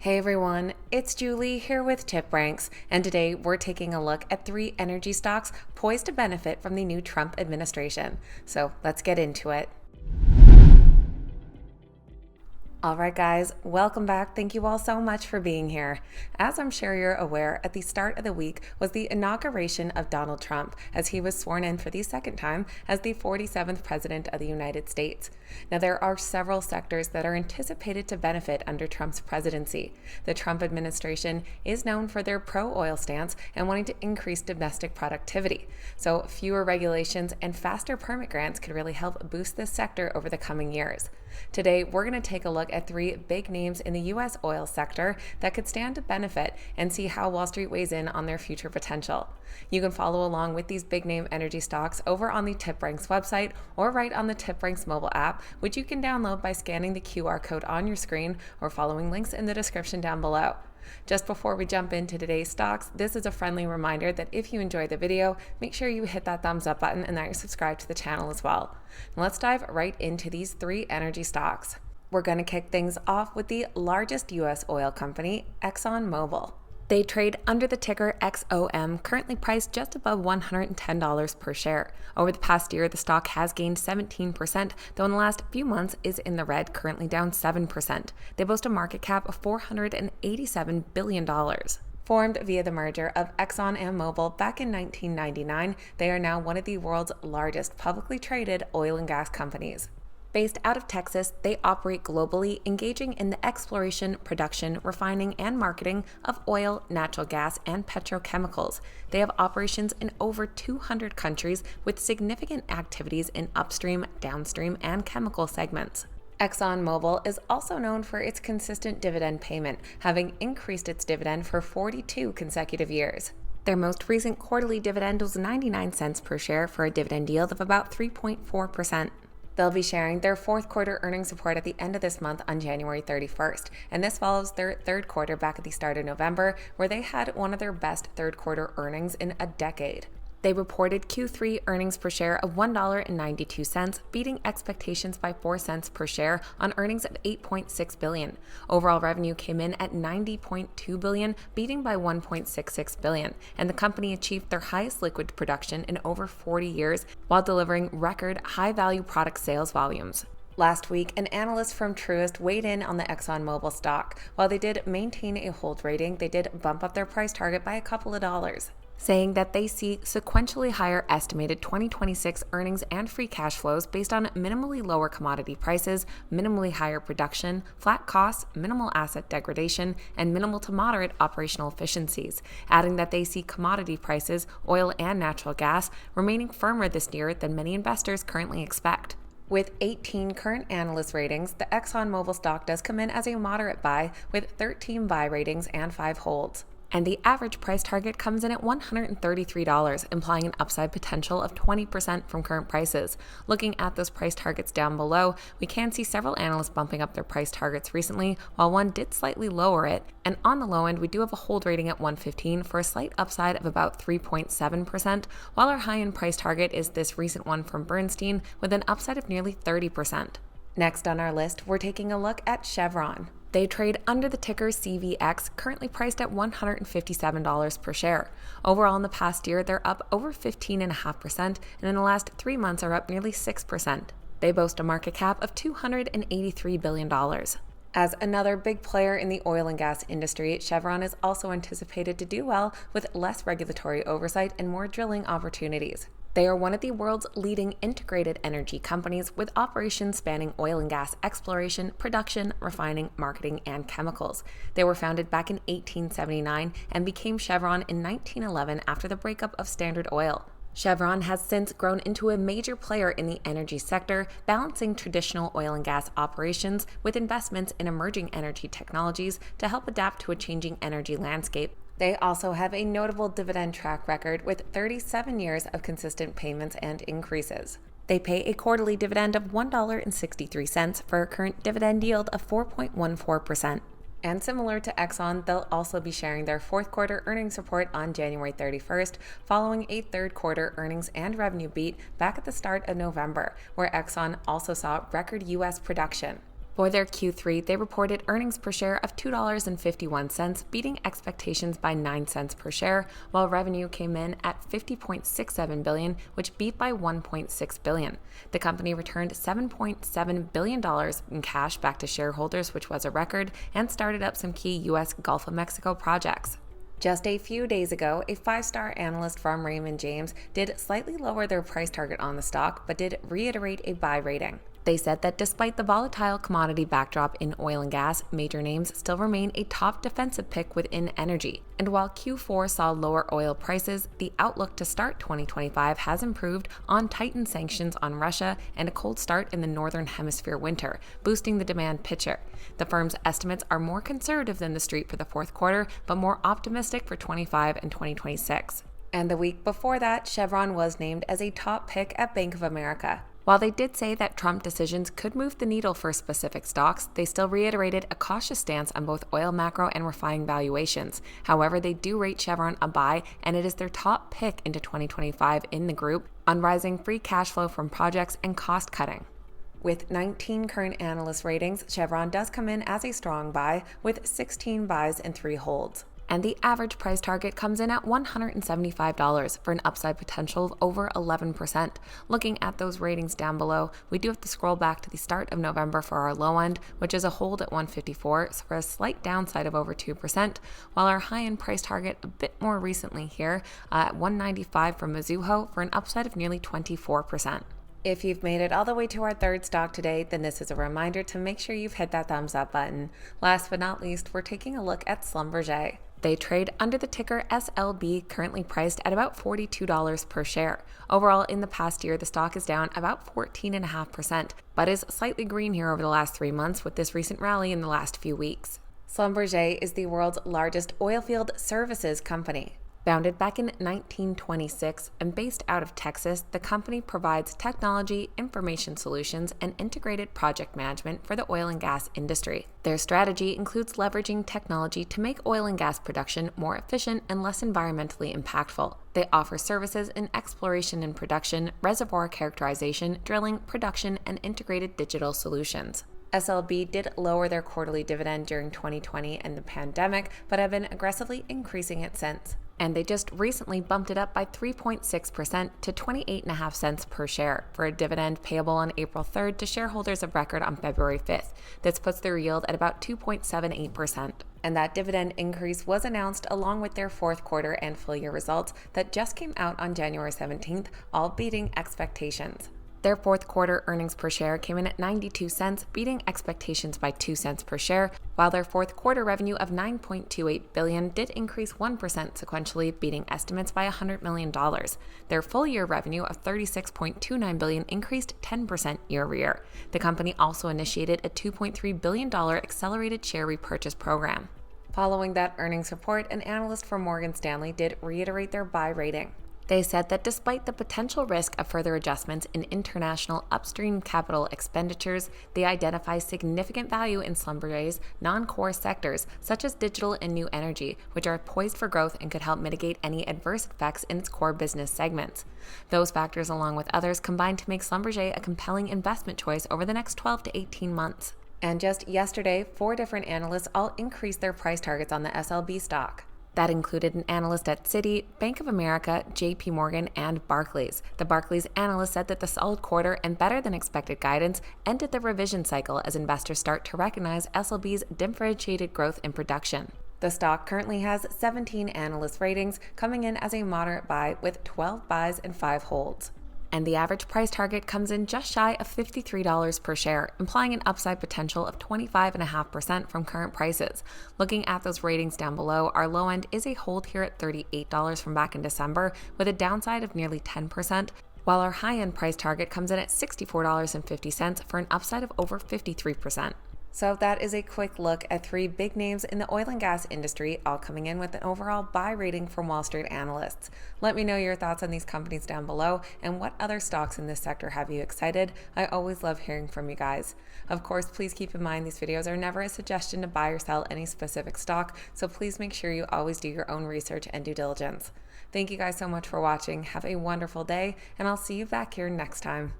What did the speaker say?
Hey everyone, it's Julie here with TipRanks, and today we're taking a look at 3 energy stocks poised to benefit from the new Trump administration. So let's get into it. Alright guys, welcome back. Thank you all so much for being here. As I'm sure you're aware, at the start of the week was the inauguration of Donald Trump as he was sworn in for the second time as the 47th President of the United States. Now there are several sectors that are anticipated to benefit under Trump's presidency. The Trump administration is known for their pro-oil stance and wanting to increase domestic productivity. So fewer regulations and faster permit grants could really help boost this sector over the coming years. Today, we're going to take a look at 3 big names in the U.S. oil sector that could stand to benefit and see how Wall Street weighs in on their future potential. You can follow along with these big name energy stocks over on the TipRanks website or right on the TipRanks mobile app, which you can download by scanning the QR code on your screen or following links in the description down below. Just before we jump into today's stocks, this is a friendly reminder that if you enjoyed the video, make sure you hit that thumbs up button and that you're subscribed to the channel as well. Now let's dive right into these 3 energy stocks. We're going to kick things off with the largest U.S. oil company, ExxonMobil. They trade under the ticker XOM, currently priced just above $110 per share. Over the past year, the stock has gained 17%, though in the last few months is in the red, currently down 7%. They boast a market cap of $487 billion. Formed via the merger of Exxon and Mobil back in 1999, they are now one of the world's largest publicly traded oil and gas companies. Based out of Texas, they operate globally, engaging in the exploration, production, refining, and marketing of oil, natural gas, and petrochemicals. They have operations in over 200 countries with significant activities in upstream, downstream, and chemical segments. ExxonMobil is also known for its consistent dividend payment, having increased its dividend for 42 consecutive years. Their most recent quarterly dividend was 99 cents per share for a dividend yield of about 3.4%. They'll be sharing their 4th quarter earnings report at the end of this month on January 31st, and this follows their 3rd quarter back at the start of November, where they had one of their best 3rd quarter earnings in a decade. They reported Q3 earnings per share of $1.92, beating expectations by 4 cents per share on earnings of $8.6 billion. Overall revenue came in at $90.2 billion, beating by $1.66 billion, and the company achieved their highest liquid production in over 40 years while delivering record high-value product sales volumes. Last week, an analyst from Truist weighed in on the ExxonMobil stock. While they did maintain a hold rating, they did bump up their price target by a couple of dollars, saying that they see sequentially higher estimated 2026 earnings and free cash flows based on minimally lower commodity prices, minimally higher production, flat costs, minimal asset degradation, and minimal to moderate operational efficiencies, adding that they see commodity prices, oil and natural gas, remaining firmer this year than many investors currently expect. With 18 current analyst ratings, the ExxonMobil stock does come in as a moderate buy with 13 buy ratings and 5 holds. And the average price target comes in at $133, implying an upside potential of 20% from current prices. Looking at those price targets down below, we can see several analysts bumping up their price targets recently, while one did slightly lower it. And on the low end, we do have a hold rating at 115 for a slight upside of about 3.7%, while our high-end price target is this recent one from Bernstein with an upside of nearly 30%. Next on our list, we're taking a look at Chevron. They trade under the ticker CVX, currently priced at $157 per share. Overall, in the past year, they're up over 15.5%, and in the last 3 months are up nearly 6%. They boast a market cap of $283 billion. As another big player in the oil and gas industry, Chevron is also anticipated to do well with less regulatory oversight and more drilling opportunities. They are one of the world's leading integrated energy companies with operations spanning oil and gas exploration, production, refining, marketing, and chemicals. They were founded back in 1879 and became Chevron in 1911 after the breakup of Standard Oil. Chevron has since grown into a major player in the energy sector, balancing traditional oil and gas operations with investments in emerging energy technologies to help adapt to a changing energy landscape. They also have a notable dividend track record with 37 years of consistent payments and increases. They pay a quarterly dividend of $1.63 for a current dividend yield of 4.14%. And similar to Exxon, they'll also be sharing their 4th quarter earnings report on January 31st, following a 3rd quarter earnings and revenue beat back at the start of November, where Exxon also saw record U.S. production. For their Q3, they reported earnings per share of $2.51, beating expectations by 9 cents per share, while revenue came in at $50.67 billion, which beat by $1.6 billion. The company returned $7.7 billion in cash back to shareholders, which was a record, and started up some key U.S. Gulf of Mexico projects. Just a few days ago, a 5-star analyst from Raymond James did slightly lower their price target on the stock, but did reiterate a buy rating. They said that despite the volatile commodity backdrop in oil and gas, major names still remain a top defensive pick within energy. And while Q4 saw lower oil prices, the outlook to start 2025 has improved on tightened sanctions on Russia and a cold start in the Northern Hemisphere winter, boosting the demand picture. The firm's estimates are more conservative than the street for the fourth quarter, but more optimistic for 25 and 2026. And the week before that, Chevron was named as a top pick at Bank of America. While they did say that Trump decisions could move the needle for specific stocks, they still reiterated a cautious stance on both oil macro and refining valuations. However, they do rate Chevron a buy, and it is their top pick into 2025 in the group on rising free cash flow from projects and cost cutting. With 19 current analyst ratings, Chevron does come in as a strong buy with 16 buys and 3 holds. And the average price target comes in at $175 for an upside potential of over 11%. Looking at those ratings down below, we do have to scroll back to the start of November for our low end, which is a hold at 154, so for a slight downside of over 2%, while our high-end price target a bit more recently here at 195 from Mizuho for an upside of nearly 24%. If you've made it all the way to our third stock today, then this is a reminder to make sure you've hit that thumbs up button. Last but not least, we're taking a look at Schlumber. They trade under the ticker SLB, currently priced at about $42 per share. Overall, in the past year, the stock is down about 14.5%, but is slightly green here over the last 3 months with this recent rally in the last few weeks. Schlumber is the world's largest oilfield services company. Founded back in 1926 and based out of Texas, the company provides technology, information solutions, and integrated project management for the oil and gas industry. Their strategy includes leveraging technology to make oil and gas production more efficient and less environmentally impactful. They offer services in exploration and production, reservoir characterization, drilling, production, and integrated digital solutions. SLB did lower their quarterly dividend during 2020 and the pandemic, but have been aggressively increasing it since. And they just recently bumped it up by 3.6% to 28.5 cents per share for a dividend payable on April 3rd to shareholders of record on February 5th. This puts their yield at about 2.78%. And that dividend increase was announced along with their fourth quarter and full year results that just came out on January 17th, all beating expectations. Their fourth quarter earnings per share came in at 92 cents, beating expectations by 2 cents per share, while their fourth quarter revenue of $9.28 billion did increase 1% sequentially, beating estimates by $100 million. Their full year revenue of $36.29 billion increased 10% year over year. The company also initiated a $2.3 billion accelerated share repurchase program. Following that earnings report, an analyst from Morgan Stanley did reiterate their buy rating. They said that despite the potential risk of further adjustments in international upstream capital expenditures, they identify significant value in Schlumber's non-core sectors, such as digital and new energy, which are poised for growth and could help mitigate any adverse effects in its core business segments. Those factors, along with others, combine to make Schlumber a compelling investment choice over the next 12 to 18 months. And just yesterday, 4 different analysts all increased their price targets on the SLB stock. That included an analyst at Citi, Bank of America, JP Morgan, and Barclays. The Barclays analyst said that the solid quarter and better than expected guidance ended the revision cycle as investors start to recognize SLB's differentiated growth in production. The stock currently has 17 analyst ratings, coming in as a moderate buy with 12 buys and 5 holds. And the average price target comes in just shy of $53 per share, implying an upside potential of 25.5% from current prices. Looking at those ratings down below, our low end is a hold here at $38 from back in December, with a downside of nearly 10%, while our high-end price target comes in at $64.50 for an upside of over 53%. So that is a quick look at 3 big names in the oil and gas industry, all coming in with an overall buy rating from Wall Street analysts. Let me know your thoughts on these companies down below and what other stocks in this sector have you excited. I always love hearing from you guys. Of course, please keep in mind these videos are never a suggestion to buy or sell any specific stock, so please make sure you always do your own research and due diligence. Thank you guys so much for watching. Have a wonderful day, and I'll see you back here next time.